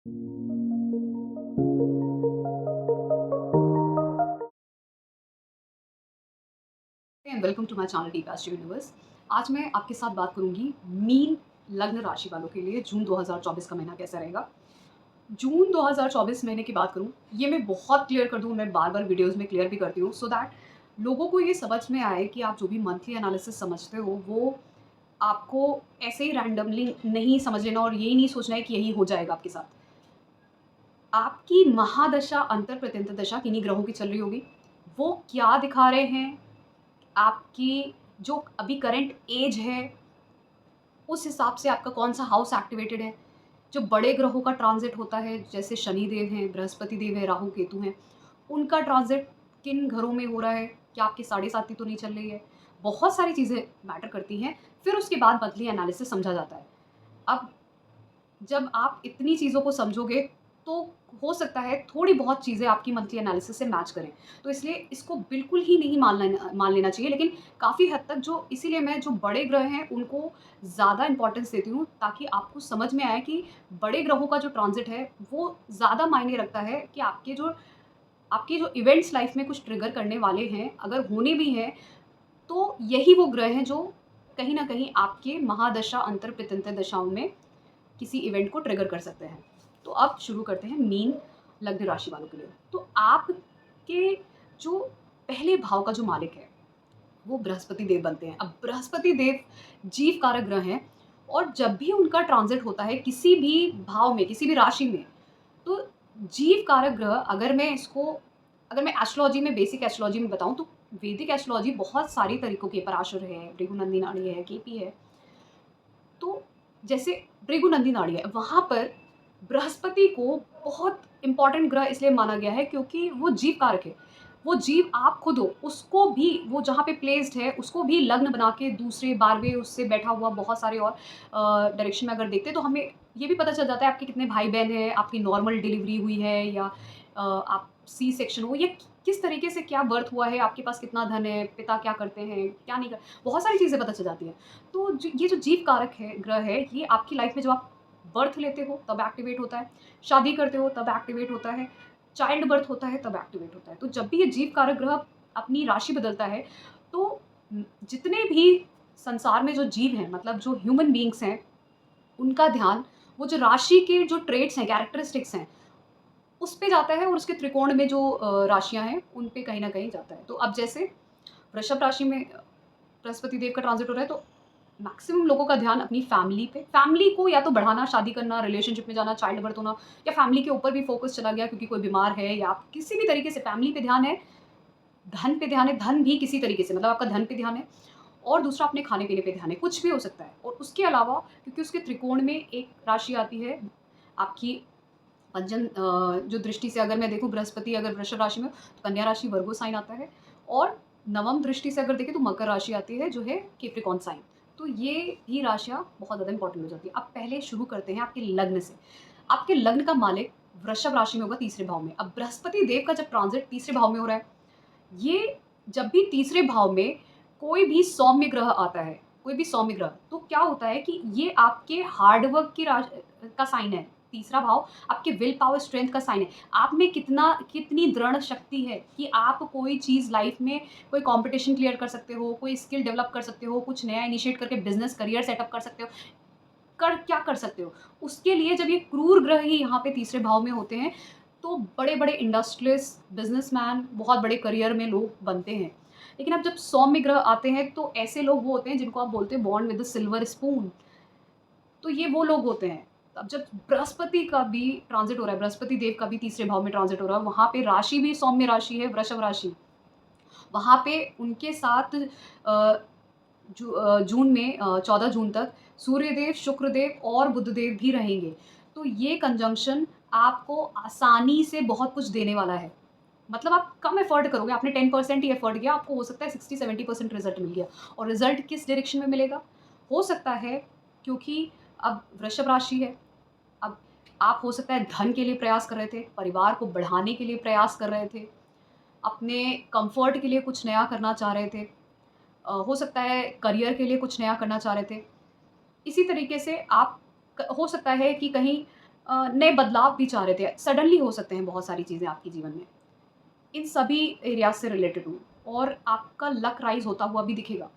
And welcome to my channel deep कास्ट universe. आज मैं आपके साथ बात करूंगी मीन लग्न राशि वालों के लिए जून 2024 का महीना कैसा रहेगा। जून 2024 महीने की बात करूं, ये मैं बहुत क्लियर कर दूं, मैं बार बार वीडियोस में क्लियर भी करती हूं सो दैट लोगों को ये समझ में आए कि आप जो भी मंथली एनालिसिस समझते हो वो आपको ऐसे ही रैंडमली नहीं समझ लेना और यही नहीं सोचना है कि यही हो जाएगा आपके साथ। आपकी महादशा अंतर प्रत्यंतर दशा किन्हीं ग्रहों की चल रही होगी, वो क्या दिखा रहे हैं, आपकी जो अभी करंट एज है उस हिसाब से आपका कौन सा हाउस एक्टिवेटेड है। जो बड़े ग्रहों का ट्रांजिट होता है जैसे शनि देव हैं, बृहस्पति देव है, राहु केतु हैं, उनका ट्रांजिट किन घरों में हो रहा है, क्या आपकी साढ़े साथी तो नहीं चल रही है। बहुत सारी चीज़ें मैटर करती हैं, फिर उसके बाद मंथली एनालिसिस समझा जाता है। अब जब आप इतनी चीज़ों को समझोगे तो हो सकता है थोड़ी बहुत चीज़ें आपकी मंथली एनालिसिस से मैच करें। तो इसलिए इसको बिल्कुल ही नहीं मान लेना चाहिए, लेकिन काफ़ी हद तक जो इसीलिए मैं जो बड़े ग्रह हैं उनको ज़्यादा इम्पोर्टेंस देती हूँ ताकि आपको समझ में आए कि बड़े ग्रहों का जो ट्रांज़िट है वो ज़्यादा मायने रखता है कि आपके जो इवेंट्स लाइफ़ में कुछ ट्रिगर करने वाले हैं, अगर होने भी हैं, तो यही वो ग्रह हैं जो कहीं न कहीं आपके महादशा, अंतर प्रत्यंतर दशाओं में किसी इवेंट को ट्रिगर कर सकते हैं। तो अब शुरू करते हैं मीन लग्न राशि वालों के लिए। तो आपके जो पहले भाव का जो मालिक है, वो बृहस्पति देव बनते हैं। अब बृहस्पति देव जीव कारक ग्रह हैं और जब भी उनका ट्रांज़िट होता है किसी भी भाव में, किसी भी राशि में, तो जीव कारक ग्रह अगर मैं एस्ट्रोलॉजी में, बेसिक एस्ट्रोलॉजी में बताऊँ तो वैदिक एस्ट्रोलॉजी बहुत सारी तरीकों की है, पराशर है, भृगुनंदी नाड़ी है, केपी है। तो जैसे भृगुनंदी नाड़ी है, वहाँ पर बृहस्पति को बहुत इम्पोर्टेंट ग्रह इसलिए माना गया है क्योंकि वो जीव कारक है। वो जीव आप खुद हो, उसको भी वो जहाँ पे प्लेस्ड है, उसको भी लग्न बना के दूसरे 12वें उससे बैठा हुआ बहुत सारे और डायरेक्शन में अगर देखते हैं तो हमें ये भी पता चल जाता है आपके कितने भाई-बहन हैं, आपकी नॉर्मल डिलीवरी हुई है या आप सी सेक्शन हो या किस तरीके से क्या बर्थ हुआ है, आपके पास कितना धन है, पिता क्या करते हैं, क्या नहीं कर बहुत सारी चीज़ें पता चल जाती हैं। तो ये जो जीव कारक है ग्रह है, ये आपकी लाइफ में जब आप बर्थ लेते हो तब एक्टिवेट होता है, शादी करते हो तब एक्टिवेट होता है, चाइल्ड बर्थ होता है तब एक्टिवेट होता है। तो जब भी ये जीव कारक ग्रह अपनी राशि बदलता है तो जितने भी संसार में जो जीव हैं, मतलब जो ह्यूमन बीइंग्स हैं, उनका ध्यान वो जो राशि के जो ट्रेट्स हैं, कैरेक्टरिस्टिक्स हैं, उस पे जाता है और उसके त्रिकोण में जो राशियाँ हैं, उन पे कहीं न कहीं जाता है। तो अब जैसे वृषभ राशि में बृहस्पति देव का ट्रांज़िट हो रहा है तो मैक्सिमम लोगों का ध्यान अपनी फैमिली पे, फैमिली को या तो बढ़ाना, शादी करना, रिलेशनशिप में जाना, चाइल्ड बर्थ होना या फैमिली के ऊपर भी फ़ोकस चला गया क्योंकि कोई बीमार है या आप किसी भी तरीके से फैमिली पे ध्यान है, धन पे ध्यान है, धन भी किसी तरीके से मतलब आपका धन पे ध्यान है और दूसरा अपने खाने-पीने पे ध्यान है, कुछ भी हो सकता है। और उसके अलावा क्योंकि उसके त्रिकोण में एक राशि आती है आपकी पंचम जो दृष्टि से अगर मैं देखूँ बृहस्पति अगर वृषभ राशि में तो कन्या राशि वर्गो साइन आता है और नवम दृष्टि से अगर देखें तो मकर राशि आती है जो है कैप्रिकॉर्न साइन। तो ये भी राशियाँ बहुत ज़्यादा इंपॉर्टेंट हो जाती है। अब पहले शुरू करते हैं आपके लग्न से। आपके लग्न का मालिक वृषभ राशि में होगा तीसरे भाव में। अब बृहस्पति देव का जब ट्रांजिट तीसरे भाव में हो रहा है, ये जब भी तीसरे भाव में कोई भी सौम्य ग्रह आता है, कोई भी सौम्य ग्रह, तो क्या होता है कि ये आपके हार्ड वर्क की का साइन है। तीसरा भाव आपके विल पावर स्ट्रेंथ का साइन है। आप में कितनी दृढ़ शक्ति है कि आप कोई चीज़ लाइफ में कोई कॉम्पिटिशन क्लियर कर सकते हो, कोई स्किल डेवलप कर सकते हो, कुछ नया इनिशिएट करके बिज़नेस करियर सेटअप कर सकते हो। क्या कर सकते हो? उसके लिए जब ये क्रूर ग्रह ही यहाँ पे तीसरे भाव में होते हैं, तो बड़े-बड़े इंडस्ट्रियलिस्ट, बिज़नेसमैन, बहुत बड़े करियर में लोग बनते हैं। लेकिन अब जब सौम्य ग्रह आते हैं, तो ऐसे लोग वो होते हैं जिनको आप बोलते हैं born with a silver spoon. तो ये वो लोग होते हैं। अब जब बृहस्पति का भी ट्रांज़िट हो रहा है, बृहस्पति देव का भी तीसरे भाव में ट्रांज़िट हो रहा है, वहाँ पे राशि भी सौम्य राशि है, वृषभ राशि। वहाँ पे उनके साथ जून में 14 जून तक सूर्यदेव, शुक्रदेव और बुधदेव भी रहेंगे। तो ये कंजंक्शन आपको आसानी से बहुत कुछ देने वाला है। मतलब आप कम एफर्ट करोगे, आपने 10% ही एफर्ट किया, आपको हो सकता है 60-70% रिज़ल्ट मिल गया। और रिज़ल्ट किस डायरेक्शन में मिलेगा? हो सकता है क्योंकि अब वृषभ राशि है, अब आप हो सकता है धन के लिए प्रयास कर रहे थे, परिवार को बढ़ाने के लिए प्रयास कर रहे थे, अपने कम्फ़र्ट के लिए कुछ नया करना चाह रहे थे। हो सकता है करियर के लिए कुछ नया करना चाह रहे थे। इसी तरीके से आप क हो सकता है कि कहीं नए बदलाव भी चाह रहे थे, सडनली हो सकते हैं बहुत सारी चीज़ें आपके जीवन में। इन सभी एरियाज़ से रिलेटेड हूँ और आपका लक राइज़ होता हुआ भी दिखेगा।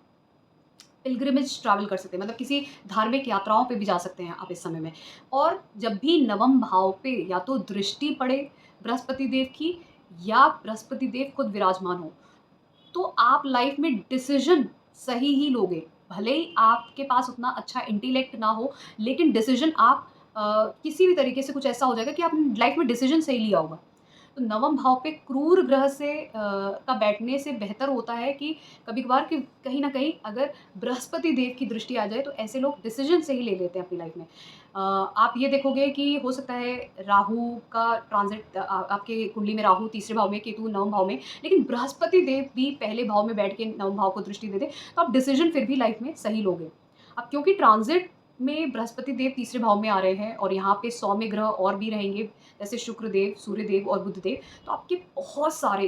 पिलग्रिमेज ट्रैवल कर सकते हैं, मतलब किसी धार्मिक यात्राओं पे भी जा सकते हैं आप इस समय में। और जब भी नवम भाव पे या तो दृष्टि पड़े बृहस्पति देव की या बृहस्पति देव खुद विराजमान हो, तो आप लाइफ में डिसीजन सही ही लोगे। भले ही आपके पास उतना अच्छा इंटेलेक्ट ना हो, लेकिन डिसीजन आप किसी भी तरीके से कुछ ऐसा हो जाएगा कि आपने लाइफ में डिसीजन सही लिया होगा। तो नवम भाव पे क्रूर ग्रह से का बैठने से बेहतर होता है कि कभी-कभार कि कहीं न कहीं अगर बृहस्पति देव की दृष्टि आ जाए, तो ऐसे लोग डिसीजन सही ले लेते हैं अपनी लाइफ में। आप ये देखोगे कि हो सकता है राहु का ट्रांज़िट आपके कुंडली में राहु तीसरे भाव में, केतु नवम भाव में, लेकिन बृहस्पति देव भी पहले भाव में बैठ के नवम भाव को दृष्टि दे दें, तो आप डिसीजन फिर भी लाइफ में सही लोगे। अब क्योंकि ट्रांज़िट में बृहस्पति देव तीसरे भाव में आ रहे हैं और यहाँ पे सौम्य ग्रह और भी रहेंगे, जैसे शुक्र देव, सूर्य देव और बुध देव, तो आपके बहुत सारे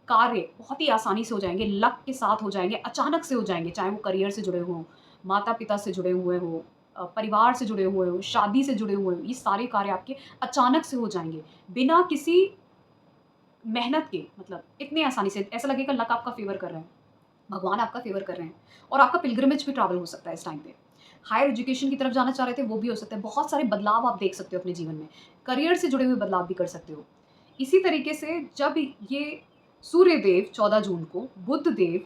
कार्य बहुत ही आसानी से हो जाएँगे, लक के साथ हो जाएँगे, अचानक से हो जाएँगे, चाहे वो करियर से जुड़े हों, माता-पिता से जुड़े हुए हों, परिवार से जुड़े हुए हों, शादी से जुड़े हुए हों, ये सारे कार्य आपके अचानक से हो जाएँगे, बिना किसी मेहनत के, मतलब इतने आसानी से ऐसा लगेगा लक आपका फ़ेवर कर रहे हैं, भगवान आपका फ़ेवर कर रहे हैं और आपका पिलग्रिमेज भी ट्रैवल हो सकता है इस टाइम पे। हायर एजुकेशन की तरफ जाना चाह रहे थे, वो भी हो सकता है। बहुत सारे बदलाव आप देख सकते हो अपने जीवन में। करियर से जुड़े हुए बदलाव भी कर सकते हो। इसी तरीके से जब ये सूर्य देव 14 जून को, बुध देव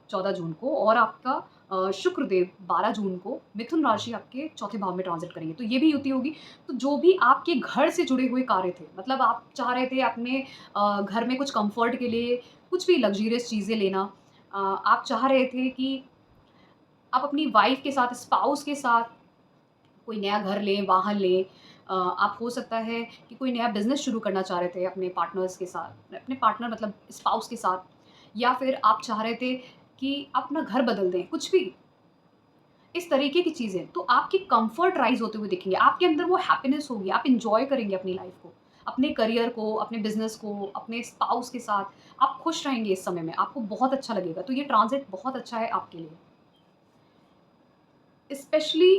14 जून को और आपका शुक्र देव 12 जून को मिथुन राशि आपके चौथे भाव में ट्रांज़िट करेंगे। तो ये भी युति होगी। तो जो भी आपके घर से जुड़े हुए कार्य थे, मतलब आप चाह रहे थे अपने घर में कुछ कम्फ़र्ट के लिए कुछ भी लग्ज़रियस चीज़ें लेना, आप चाह रहे थे कि आप अपनी वाइफ़ के साथ, स्पाउस के साथ कोई नया घर लें, वाहन लें। आप हो सकता है कि कोई नया बिज़नेस शुरू करना चाह रहे थे अपने पार्टनर्स के साथ, अपने पार्टनर मतलब स्पाउस के साथ, या फिर आप चाह रहे थे कि आप अपना घर बदल दें, कुछ भी इस तरीके की चीज़ें। तो आपकी कम्फ़र्ट राइज़ होते हुए दिखेंगे, आपके अंदर वो हैप्पीनेस होगी, आप एन्जॉय करेंगे अपनी लाइफ़ को, अपने करियर को, अपने बिज़नेस को, अपने स्पाउस के साथ। आप खुश रहेंगे इस समय में, आपको बहुत अच्छा लगेगा। तो ये ट्रांज़िट बहुत अच्छा है आपके लिए। स्पेशली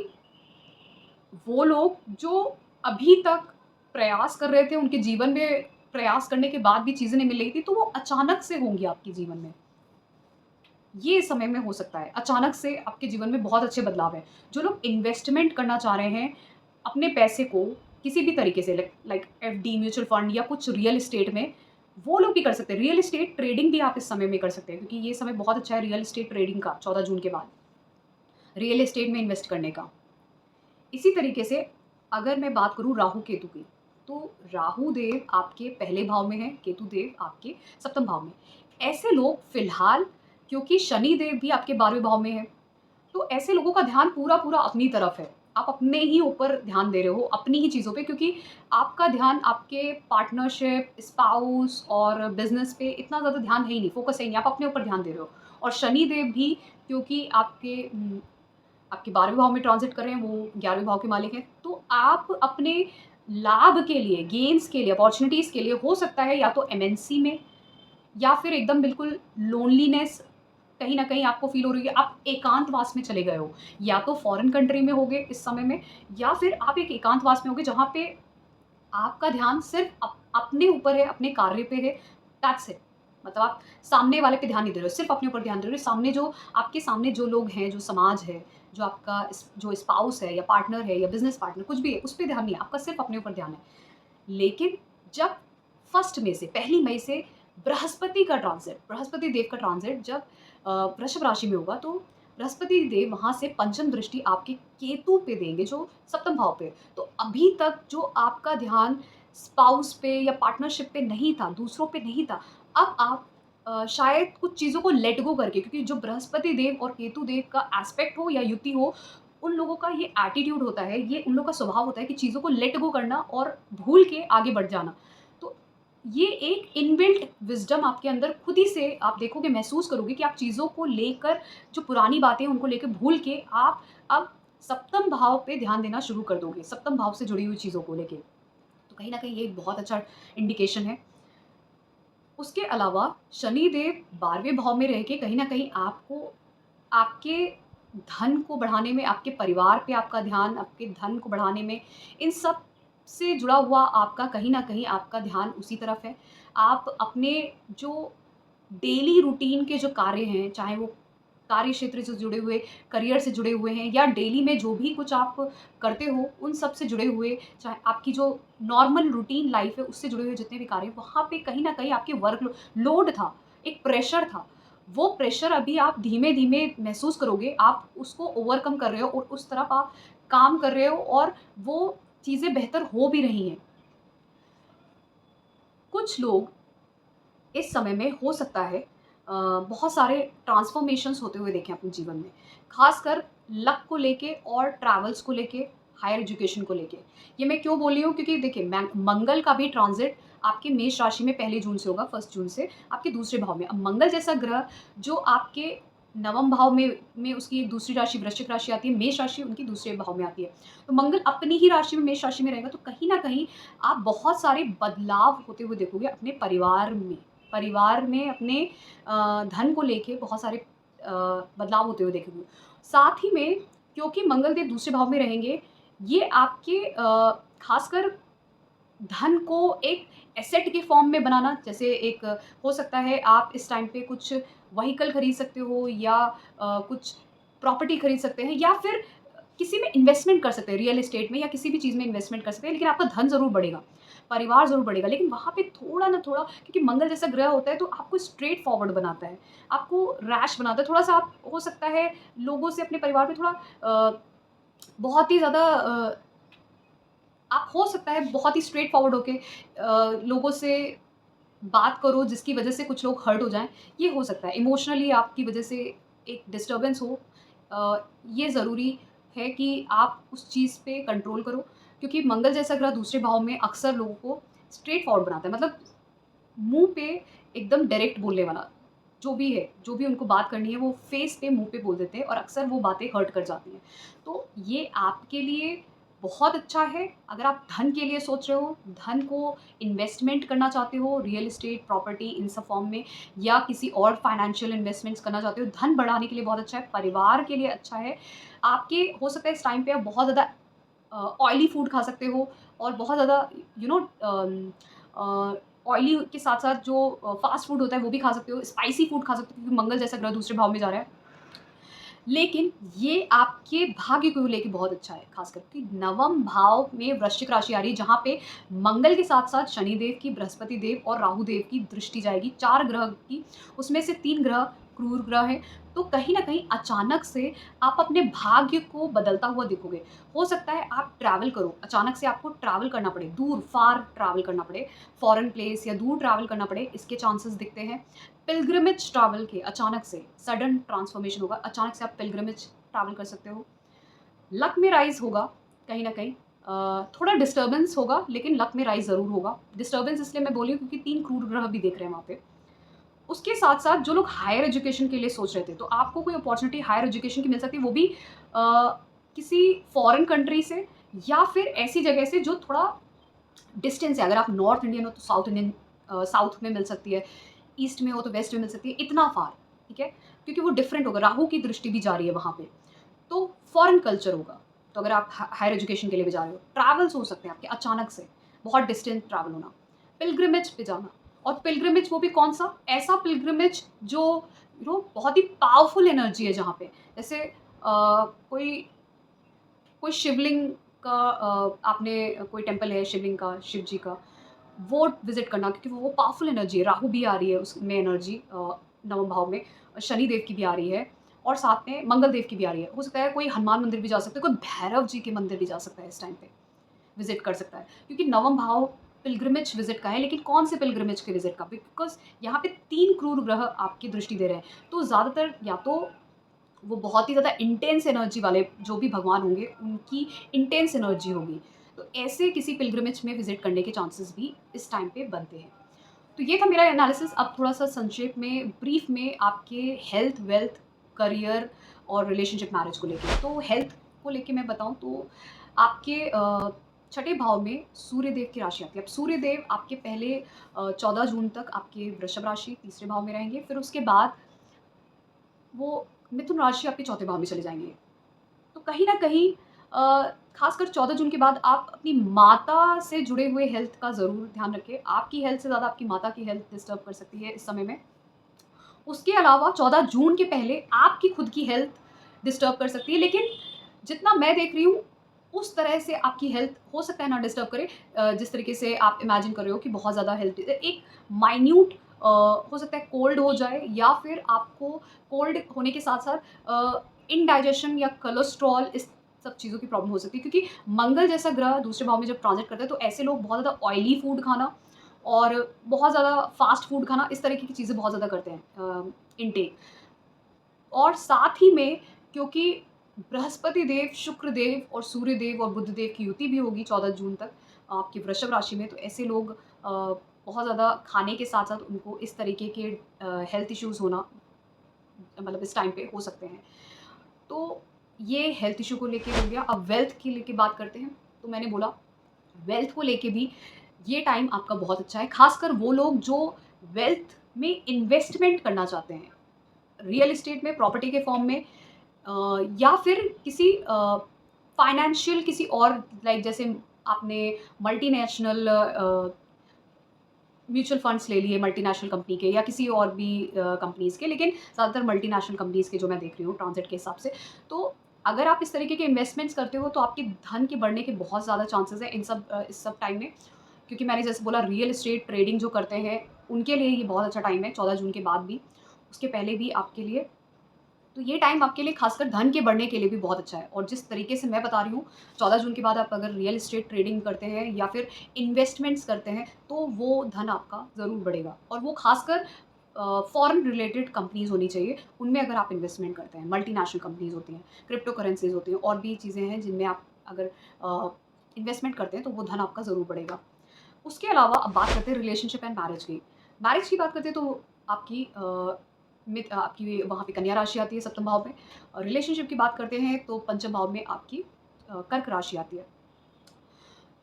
वो लोग जो अभी तक प्रयास कर रहे थे, उनके जीवन में प्रयास करने के बाद भी चीज़ें नहीं मिल रही थी, तो वो अचानक से होंगी आपके जीवन में। ये इस समय में हो सकता है, अचानक से आपके जीवन में बहुत अच्छे बदलाव हैं। जो लोग इन्वेस्टमेंट करना चाह रहे हैं, अपने पैसे को किसी भी तरीके से लाइक एफडी, म्यूचुअल फंड या कुछ रियल एस्टेट में, वो लोग भी कर सकते हैं। रियल एस्टेट ट्रेडिंग भी आप इस समय में कर सकते हैं, क्योंकि ये समय बहुत अच्छा है रियल एस्टेट ट्रेडिंग का 14 जून के बाद, रियल एस्टेट में इन्वेस्ट करने का। इसी तरीके से अगर मैं बात करूँ राहु केतु की, तो राहु देव आपके पहले भाव में हैं, केतु देव आपके सप्तम भाव में। ऐसे लोग फ़िलहाल, क्योंकि शनि देव भी आपके 12वें भाव में हैं, तो ऐसे लोगों का ध्यान पूरा-पूरा अपनी तरफ है। आप अपने ही ऊपर ध्यान दे रहे हो, अपनी ही चीज़ों पे, क्योंकि आपका ध्यान आपके पार्टनरशिप, स्पाउस और बिज़नेस पे इतना ज़्यादा ध्यान है ही नहीं, फ़ोकस है ही नहीं, आप अपने ऊपर ध्यान दे रहे हो। और शनि देव भी, क्योंकि आपके 12वें भाव में ट्रांज़िट कर रहे हैं, वो 11वें भाव के मालिक हैं। तो आप अपने लाभ के लिए, गेन्स के लिए, अपॉर्च्युनिटीज़ के लिए हो सकता है या तो एमएनसी में, या फिर एकदम बिल्कुल लोनलीनेस कहीं न कहीं आपको फ़ील हो रही है, आप एकांतवास में चले गए हो। या तो फ़ॉरेन कंट्री में होगे इस समय में, या फिर आप एक एकांतवास में होगे जहाँ पे आपका ध्यान सिर्फ़ अपने ऊपर है, अपने कार्य पे है, दैट्स इट। मतलब आप सामने वाले पे ध्यान नहीं दे रहे हो, सिर्फ़ अपने ऊपर ध्यान दे रहे हो। सामने जो आपके सामने जो लोग हैं, जो समाज है, जो आपका जो स्पाउस है या पार्टनर है या बिज़नेस पार्टनर कुछ भी है, उस पे ध्यान नहीं है, आपका सिर्फ़ अपने ऊपर ध्यान है। लेकिन जब 1 मई से, पहली मई से बृहस्पति देव का ट्रांज़िट जब वृषभ राशि में होगा, तो बृहस्पति देव वहाँ से पंचम दृष्टि आपके केतु पे देंगे, जो सप्तम भाव पे है। तो अभी तक जो आपका ध्यान स्पाउस पे या पार्टनरशिप पे नहीं था, दूसरों पे नहीं था, अब आप शायद कुछ चीज़ों को लेट गो करके, क्योंकि जो बृहस्पति देव और केतु देव का एस्पेक्ट हो या युति हो, उन लोगों का ये एटीट्यूड होता है, ये उन लोगों का स्वभाव होता है कि चीज़ों को लेट गो करना और भूल के आगे बढ़ जाना। तो ये एक इनबिल्ट विज़डम आपके अंदर खुद ही से आप देखोगे, महसूस करोगे कि आप चीज़ों को लेकर, जो पुरानी बातें हैं उनको लेके भूल के आप अब सप्तम भाव पे ध्यान देना शुरू कर दोगे, सप्तम भाव से जुड़ी हुई चीज़ों को लेके। तो कहीं न कहीं ये एक बहुत अच्छा इंडिकेशन है। उसके अलावा शनिदेव 12वें भाव में रह के कहीं न कहीं आपको आपके धन को बढ़ाने में, आपके परिवार पे आपका ध्यान, आपके धन को बढ़ाने में, इन सब से जुड़ा हुआ आपका कहीं न कहीं आपका ध्यान उसी तरफ है। आप अपने जो डेली रूटीन के जो कार्य हैं, चाहे वो कार्य क्षेत्र से जुड़े हुए, करियर से जुड़े हुए हैं या डेली में जो भी कुछ आप करते हो, उन सब से जुड़े हुए, चाहे आपकी जो नॉर्मल रूटीन लाइफ़ है, उससे जुड़े हुए जितने भी कार्य हैं, वहाँ पे कहीं न कहीं आपके वर्क लोड था, एक प्रेशर था। वो प्रेशर अभी आप धीमे-धीमे महसूस करोगे, आप उसको ओवरकम कर रहे हो और उस तरफ आप काम कर रहे हो और वो चीज़ें बेहतर हो भी रही हैं। कुछ लोग इस समय में हो सकता है बहुत सारे ट्रांसफॉर्मेशंस होते हुए देखें अपने जीवन में, खासकर लक को लेके और ट्रैवल्स को लेके, हायर एजुकेशन को लेके। ये मैं क्यों बोल रही हूँ, क्योंकि देखिए मंगल का भी ट्रांजिट आपके मेष राशि में 1 जून से होगा, 1 जून से आपके दूसरे भाव में। अब मंगल जैसा ग्रह जो आपके नवम भाव में उसकी एक दूसरी राशि वृश्चिक राशि आती है, मेष राशि उनकी दूसरे भाव में आती है। तो मंगल अपनी ही राशि में मेष राशि में रहेगा, तो कहीं ना कहीं आप बहुत सारे बदलाव होते हुए देखोगे अपने परिवार में अपने धन को लेके बहुत सारे बदलाव होते हुए देखेंगे। साथ ही में क्योंकि मंगलदेव दूसरे भाव में रहेंगे, ये आपके खासकर धन को एक एसेट के फॉर्म में बनाना, जैसे एक हो सकता है आप इस टाइम पे कुछ व्हीकल खरीद सकते हो या कुछ प्रॉपर्टी खरीद सकते हैं या फिर किसी में इन्वेस्टमेंट कर सकते हैं, रियल एस्टेट में या किसी भी चीज़ में इन्वेस्टमेंट कर सकते हैं, लेकिन आपका धन ज़रूर बढ़ेगा, परिवार ज़रूर बढ़ेगा। लेकिन वहाँ पे थोड़ा ना थोड़ा, क्योंकि मंगल जैसा ग्रह होता है तो आपको स्ट्रेट फॉरवर्ड बनाता है, आपको रैश बनाता है। थोड़ा-सा आप हो सकता है लोगों से अपने परिवार में थोड़ा बहुत ही ज़्यादा आप हो सकता है बहुत ही स्ट्रेट फॉरवर्ड होके लोगों से बात करो जिसकी वजह से कुछ लोग हर्ट हो जाएँ, ये हो सकता है। इमोशनली आपकी वजह से एक डिस्टर्बेंस हो, ये ज़रूरी है कि आप उस चीज़ पे कंट्रोल करो, क्योंकि मंगल जैसा ग्रह दूसरे भाव में अक्सर लोगों को स्ट्रेट फॉरवर्ड बनाता है। मतलब मुँह पे एकदम डायरेक्ट बोलने वाला, जो भी है, जो भी उनको बात करनी है वो फ़ेस पे, मुँह पे बोल देते हैं और अक्सर वो बातें हर्ट कर जाती हैं। तो ये आपके लिए बहुत अच्छा है अगर आप धन के लिए सोच रहे हो, धन को इन्वेस्टमेंट करना चाहते हो, रियल एस्टेट, प्रॉपर्टी इन सब फॉर्म में या किसी और फाइनेंशियल इन्वेस्टमेंट्स करना चाहते हो, धन बढ़ाने के लिए बहुत अच्छा है, परिवार के लिए अच्छा है। आपके हो सकता है इस टाइम पे आप बहुत ज़्यादा ऑयली फूड खा सकते हो और बहुत ज़्यादा यू नो ऑयली के साथ-साथ जो फ़ास्ट फूड होता है वो भी खा सकते हो, स्पाइसी फूड खा सकते हो क्योंकि मंगल जैसा ग्रह दूसरे भाव में जा रहा है। लेकिन ये आपके भाग्य को लेके बहुत अच्छा है, ख़ास करके नवम भाव में वृश्चिक राशि आ रही है, जहाँ पे मंगल के साथ-साथ शनिदेव की, बृहस्पति देव और राहु देव की दृष्टि जाएगी, 4 ग्रह की, उसमें से 3 ग्रह क्रूर ग्रह हैं। तो कहीं न कहीं अचानक से आप अपने भाग्य को बदलता हुआ देखोगे। हो सकता है आप ट्रैवल करो, अचानक से आपको ट्रैवल करना पड़े, दूर फार ट्रैवल करना पड़े, फ़ॉरेन प्लेस या दूर ट्रैवल करना पड़े, इसके चांसेस दिखते हैं। पिलग्रिमेज ट्रैवल के अचानक से सडन ट्रांसफॉर्मेशन होगा, अचानक से आप पिलग्रिमेज ट्रैवल कर सकते हो। लक में राइज़ होगा कहीं न कहीं, थोड़ा डिस्टर्बेंस होगा लेकिन लक में राइज़ ज़रूर होगा। डिस्टर्बेंस इसलिए मैं बोली हूँ क्योंकि 3 क्रूर ग्रह भी देख रहे हैं वहाँ पे। उसके साथ-साथ जो लोग हायर एजुकेशन के लिए सोच रहे थे, तो आपको कोई अपॉर्च्युनिटी हायर एजुकेशन की मिल सकती है, वो भी किसी फॉरेन कंट्री से या फिर ऐसी जगह से जो थोड़ा डिस्टेंस है। अगर आप नॉर्थ इंडियन हो तो साउथ में मिल सकती है, ईस्ट में हो तो वेस्ट में मिल सकती है, इतना फार, ठीक है? क्योंकि वो डिफरेंट होगा, राहु की दृष्टि भी जा रही है वहाँ पे, तो फॉरेन कल्चर होगा। तो अगर आप हायर एजुकेशन के लिए भी जा रहे हो, ट्रैवल्स हो सकते हैं आपके अचानक से, बहुत डिस्टेंस ट्रैवल होना, पिलग्रिमेज पे जाना। और पिलग्रिमेज वो भी कौन-सा? ऐसा पिलग्रिमेज जो बहुत ही पावरफुल एनर्जी है जहाँ पे, जैसे कोई कोई शिवलिंग का आपने कोई टेम्पल है शिवलिंग का, शिव जी का, वो विज़िट करना, क्योंकि वो पावरफुल एनर्जी है, राहु भी आ रही है उसमें एनर्जी नवम भाव में, शनि देव की भी आ रही है और साथ में मंगल देव की भी आ रही है। हो सकता है कोई हनुमान मंदिर भी जा सकते हैं, कोई भैरव जी के मंदिर भी जा सकता है इस टाइम पे, विज़िट कर सकता है। क्योंकि नवम भाव पिलग्रिमेज विज़िट का है, लेकिन कौन से पिलग्रिमेज के विज़िट का? बिकॉज़ यहाँ पे 3 क्रूर ग्रह आपकी दृष्टि दे रहे हैं। तो ज़्यादातर या तो वो बहुत ही ज़्यादा इंटेंस एनर्जी वाले जो भी भगवान होंगे, उनकी इंटेंस एनर्जी होगी। तो ऐसे किसी पिलग्रिमेज में विज़िट करने के चांसेस भी इस टाइम पे बनते हैं। तो ये था मेरा एनालिसिस। अब थोड़ा-सा संक्षेप में, ब्रीफ में आपके हेल्थ, वेल्थ, करियर और रिलेशनशिप मैरिज को लेके। तो हेल्थ को लेके मैं बताऊँ तो आपके छठे भाव में सूर्यदेव की राशि आती है। अब सूर्यदेव आपके पहले 14 जून तक आपके वृषभ राशि तीसरे भाव में रहेंगे, फिर उसके बाद वो मिथुन राशि आपके चौथे भाव में चले जाएँगे। तो कहीं न कहीं खासकर 14 जून के बाद आप अपनी माता से जुड़े हुए हेल्थ का ज़रूर ध्यान रखें। आपकी हेल्थ से ज़्यादा आपकी माता की हेल्थ डिस्टर्ब कर सकती है इस समय में। उसके अलावा 14 जून के पहले आपकी खुद की हेल्थ डिस्टर्ब कर सकती है, लेकिन जितना मैं देख रही हूँ, उस तरह से आपकी हेल्थ हो सकता है ना डिस्टर्ब करे, जिस तरीके से आप इमेजिन कर रहे हो कि बहुत ज़्यादा हेल्थ एक माइन्यूट हो सकता है कोल्ड हो जाए, या फिर आपको कोल्ड होने के साथ-साथ इंडाइजेशन या कोलेस्ट्रॉल, इस सब चीज़ों की प्रॉब्लम हो सकती है। क्योंकि मंगल जैसा ग्रह दूसरे भाव में जब ट्रांज़िट करता है, तो ऐसे लोग बहुत ज़्यादा ऑयली फूड खाना और बहुत ज़्यादा फ़ास्ट फूड खाना, इस तरीके की चीज़ें बहुत ज़्यादा करते हैं इनटेक। और साथ ही में, क्योंकि बृहस्पति देव, शुक्र देव और सूर्य देव और बुध देव की युति भी होगी 14 जून तक आपकी वृषभ राशि में, तो ऐसे लोग बहुत ज़्यादा खाने के साथ-साथ उनको इस तरीके के हेल्थ इश्यूज़ होना मतलब इस टाइम पे हो सकते हैं। तो ये हेल्थ इश्यू को लेके हो गया। अब वेल्थ की लेके बात करते हैं। तो मैंने बोला वेल्थ को लेके भी ये टाइम आपका बहुत अच्छा है, खासकर वो लोग जो वेल्थ में इन्वेस्टमेंट करना चाहते हैं, रियल एस्टेट में, प्रॉपर्टी के फॉर्म में, या फिर किसी फाइनेंशियल किसी और, लाइक जैसे आपने मल्टीनेशनल म्यूचुअल फंड्स ले लिए मल्टीनेशनल कंपनी के, या किसी और भी कंपनीज़ के, लेकिन ज़्यादातर मल्टीनेशनल कंपनीज़ के जो मैं देख रही हूँ ट्रांज़िट के हिसाब से। तो अगर आप इस तरीके के इन्वेस्टमेंट्स करते हो, तो आपके धन के बढ़ने के बहुत ज़्यादा चांसेस हैं इस सब टाइम में। क्योंकि मैंने जैसे बोला, रियल एस्टेट ट्रेडिंग जो करते हैं, उनके लिए ये बहुत अच्छा टाइम है 14 जून के बाद भी, उसके पहले भी आपके लिए। तो ये टाइम आपके लिए खासकर धन के बढ़ने के लिए भी बहुत अच्छा है। और जिस तरीके से मैं बता रही हूँ, 14 जून के बाद आप अगर रियल एस्टेट ट्रेडिंग करते हैं या फिर इन्वेस्टमेंट्स करते हैं, तो वो धन आपका ज़रूर बढ़ेगा। और वो खासकर फॉरेन रिलेटेड कंपनीज़ होनी चाहिए, उनमें अगर आप इन्वेस्टमेंट करते हैं। मल्टीनेशनल कंपनीज़ होती हैं, क्रिप्टो करेंसीज़ होती हैं, और भी चीज़ें हैं जिनमें आप अगर इन्वेस्टमेंट करते हैं, तो वो धन आपका ज़रूर बढ़ेगा। उसके अलावा अब बात करते हैं रिलेशनशिप एंड मैरिज की। मैरिज की बात करते हैं, तो आपकी वहाँ पे कन्या राशि आती है सप्तम भाव में। और रिलेशनशिप की बात करते हैं, तो पंचम भाव में आपकी कर्क राशि आती है।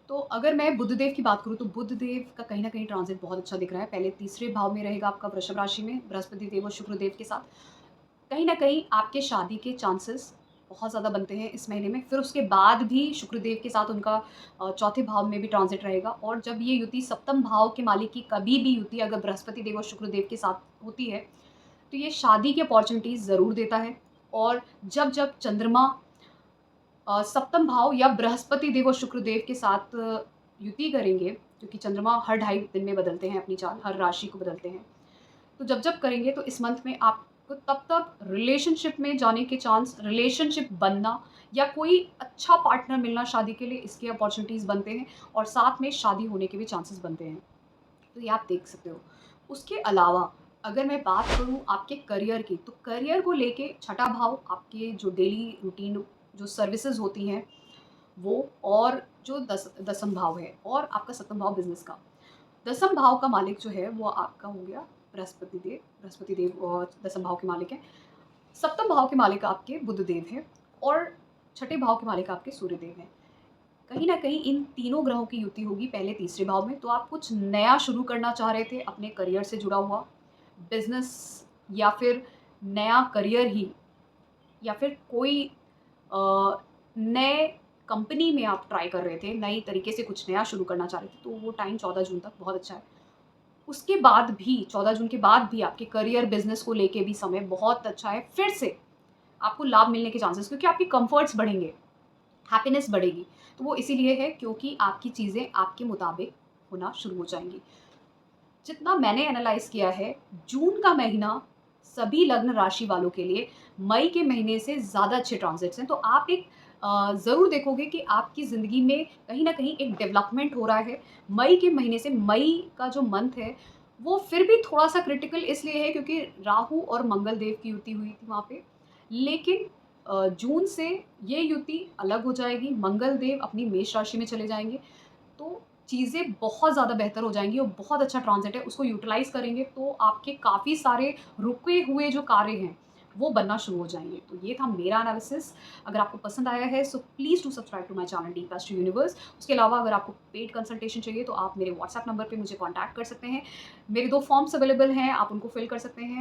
तो अगर मैं बुधदेव की बात करूँ, तो बुधदेव का कहीं न कहीं ट्रांज़िट बहुत अच्छा दिख रहा है। पहले तीसरे भाव में रहेगा आपका वृषभ राशि में, बृहस्पति देव और शुक्र देव के साथ। कहीं न कहीं आपके शादी के चांसेस बहुत ज़्यादा बनते हैं इस महीने में। फिर उसके बाद भी शुक्रदेव के साथ उनका चौथे भाव में भी ट्रांज़िट रहेगा। और जब ये युति सप्तम भाव के मालिक की कभी भी युति अगर बृहस्पति देव और शुक्रदेव के साथ होती है, तो ये शादी की अपॉर्च्युनिटीज़ ज़रूर देता है। और जब-जब चंद्रमा सप्तम भाव या बृहस्पति देव और शुक्रदेव के साथ युति करेंगे, क्योंकि चंद्रमा हर ढाई दिन में बदलते हैं अपनी चाल, हर राशि को बदलते हैं। तो जब-जब करेंगे, तो इस मंथ में आपको तब-तब रिलेशनशिप में जाने के चांस, रिलेशनशिप बनना या कोई अच्छा पार्टनर मिलना शादी के लिए, इसके अपॉर्च्युनिटीज़ बनते हैं। और साथ में शादी होने के भी चांसेस बनते हैं। तो ये आप देख सकते हो। उसके अलावा अगर मैं बात करूँ आपके करियर की, तो करियर को लेके छठा भाव आपके जो डेली रूटीन जो सर्विसेज़ होती हैं वो, और जो दसम भाव है, और आपका सप्तम भाव बिज़नेस का। दसम भाव का मालिक जो है वो आपका हो गया बृहस्पति देव। बृहस्पति देव दसम भाव के मालिक हैं। सप्तम भाव के मालिक आपके बुध देव हैं, और छठे भाव के मालिक आपके सूर्य देव हैं। कहीं न कहीं इन तीनों ग्रहों की युति होगी पहले तीसरे भाव में। तो आप कुछ नया शुरू करना चाह रहे थे अपने करियर से जुड़ा हुआ, बिज़नेस, या फिर नया करियर ही, या फिर कोई नए कंपनी में आप ट्राई कर रहे थे, नई तरीके से कुछ नया शुरू करना चाह रहे थे, तो वो टाइम 14 जून तक बहुत अच्छा है। उसके बाद भी 14 जून के बाद भी आपके करियर, बिज़नेस को लेके भी समय बहुत अच्छा है। फिर से आपको लाभ मिलने के चांसेस, क्योंकि आपके कम्फर्ट्स बढ़ेंगे, हैप्पीनेस बढ़ेगी। तो वो इसीलिए है क्योंकि आपकी चीज़ें आपके मुताबिक होना शुरू हो जाएँगी। जितना मैंने एनालाइज़ किया है, जून का महीना सभी लग्न राशि वालों के लिए मई के महीने से ज़्यादा अच्छे ट्रांज़िट्स हैं। तो आप एक ज़रूर देखोगे कि आपकी ज़िंदगी में कहीं न कहीं एक डेवलपमेंट हो रहा है। मई के महीने से, मई का जो मंथ है, वो फिर भी थोड़ा-सा क्रिटिकल इसलिए है क्योंकि राहु और मंगल देव की युति हुई थी वहाँ पे। लेकिन जून से ये युति अलग हो जाएगी, मंगल देव अपनी मेष राशि में चले जाएँगे। तो चीज़ें बहुत ज़्यादा बेहतर हो जाएँगी, और बहुत अच्छा ट्रांज़िट है, उसको यूटिलाइज़ करेंगे तो आपके काफ़ी सारे रुके हुए जो कार्य हैं, वो बनना शुरू हो जाएँगे। तो ये था मेरा एनालिसिस। अगर आपको पसंद आया है, so please do subscribe to my channel deep astro universe. उसके अलावा अगर आपको पेड कंसल्टेशन चाहिए, तो आप मेरे व्हाट्सएप नंबर पे मुझे कॉन्टैक्ट कर सकते हैं। मेरे 2 फॉर्म्स अवेलेबल हैं, आप उनको फिल कर सकते हैं।